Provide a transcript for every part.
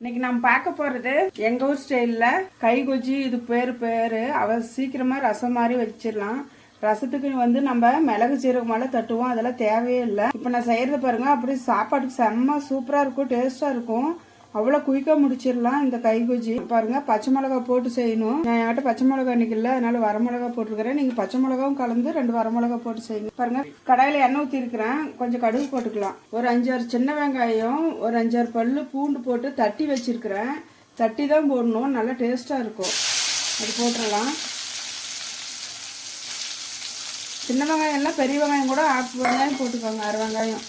இன்னைக்கு நம்ம பார்க்க போறது எங்க ஊர் ஸ்டைல்ல கை கொஜ்ஜி. இது பேரு அவ சீக்கிரமா ரசம் மாதிரி வச்சிடலாம். ரசத்துக்கு நம்ம மிளகு சீரகம் மேல தட்டுவோம், அதெல்லாம் தேவையே இல்லை. இப்ப நான் செய்யறத பாருங்க, அப்படி சாப்பாட்டுக்கு செம்ம சூப்பரா இருக்கும், டேஸ்டா இருக்கும். அவ்வளோ குயிக்காக முடிச்சிடலாம் இந்த கை கொஜ்ஜி. பாருங்க, பச்சை மிளகா போட்டு செய்யணும். நான் என்கிட்ட பச்சை மிளகா இன்னைக்கு இல்லை, அதனால வரமிளகா போட்டுருக்கிறேன். நீங்க பச்சை மிளகாவும் கலந்து 2 வரமிளகா போட்டு செய்யுங்க. பாருங்க, கடாயில எண்ணெய் ஊற்றி இருக்கிறேன், கொஞ்சம் கடுகு போட்டுக்கலாம். ஒரு 5-6 சின்ன வெங்காயம், ஒரு 5-6 பல்லு பூண்டு போட்டு தட்டி வச்சிருக்கிறேன். தட்டி தான் போடணும், நல்லா டேஸ்டா இருக்கும். அது போட்டுடலாம். சின்ன வெங்காயம் எல்லாம் பெரிய வெங்காயம் கூட வெங்காயம் போட்டுக்கோங்க, 1/2 வெங்காயம்.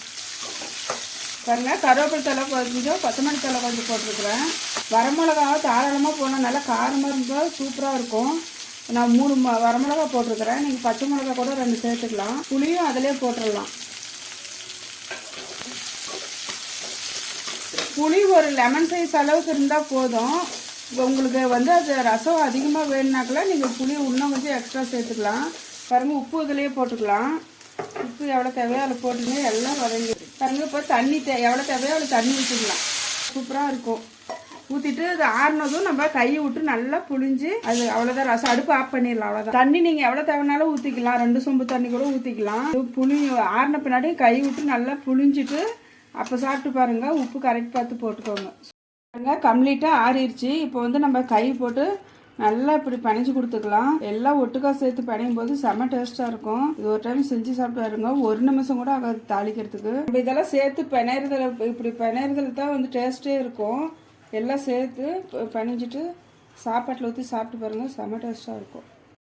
பாருங்க, கருவேப்பிலை தலை கொஞ்சம், கொத்தமல்லி தலை கொஞ்சம் போட்டிருக்கிறேன். வரமிளகாவை தாராளமாக போனால் நல்லா காரமாக இருந்தால் சூப்பராக இருக்கும். நான் 3 வரமிளகா போட்டிருக்கிறேன். நீங்கள் பச்சை மிளகா கூட 2 சேர்த்துக்கலாம். புளியும் அதிலே போட்டுடலாம். புளி ஒரு லெமன் சைஸ் அளவுக்கு இருந்தால் போதும். உங்களுக்கு அது ரசம் அதிகமாக வேணுனாக்கெல்லாம் நீங்கள் புளி இன்னும் கொஞ்சம் எக்ஸ்ட்ரா சேர்த்துக்கலாம். பாருங்கள், உப்பு இதிலேயே போட்டுக்கலாம். உப்பு எவ்வளோ தேவையோ அதில் போட்டுங்க, எல்லாம் வதங்கி. பாருங்க, இப்போ தண்ணி எவ்வளோ தேவையோ அவ்வளோ தண்ணி ஊற்றிக்கலாம். சூப்பராக இருக்கும். ஊற்றிட்டு அது ஆறுனதும் நம்ம கையை விட்டு நல்லா புளிஞ்சு, அது அவ்வளோதான் ரசம். அடுப்பு ஆஃப் பண்ணிடலாம், அவ்வளோதான். தண்ணி நீங்கள் எவ்வளோ தேவைனாலும் ஊற்றிக்கலாம், 2 சொம்பு தண்ணி கூட ஊற்றிக்கலாம். புளி ஆறின பின்னாடி கை விட்டு நல்லா புளிஞ்சிட்டு அப்போ சாப்பிட்டு பாருங்க. உப்பு கரெக்ட் பார்த்து போட்டுக்கோங்க. பாருங்க, கம்ப்ளீட்டாக ஆறிடுச்சு. இப்போ நம்ம கை போட்டு நல்லா இப்படி பிணைஞ்சு கொடுத்துக்கலாம். எல்லாம் ஒட்டுக்கா சேர்த்து பிணையும் போது செம்ம டேஸ்டா இருக்கும். இது ஒரு டைம் செஞ்சு சாப்பிட்டு பாருங்க, 1 நிமிஷம் கூட ஆகாது தாளிக்கிறதுக்கு. இதெல்லாம் சேர்த்து பிணைறதுல, இப்படி பிணைறதுல தான் டேஸ்டே இருக்கும். எல்லாம் சேர்த்து பிணைஞ்சிட்டு சாப்பாட்டில் ஊற்றி சாப்பிட்டு பாருங்க, செம்ம டேஸ்டா இருக்கும்.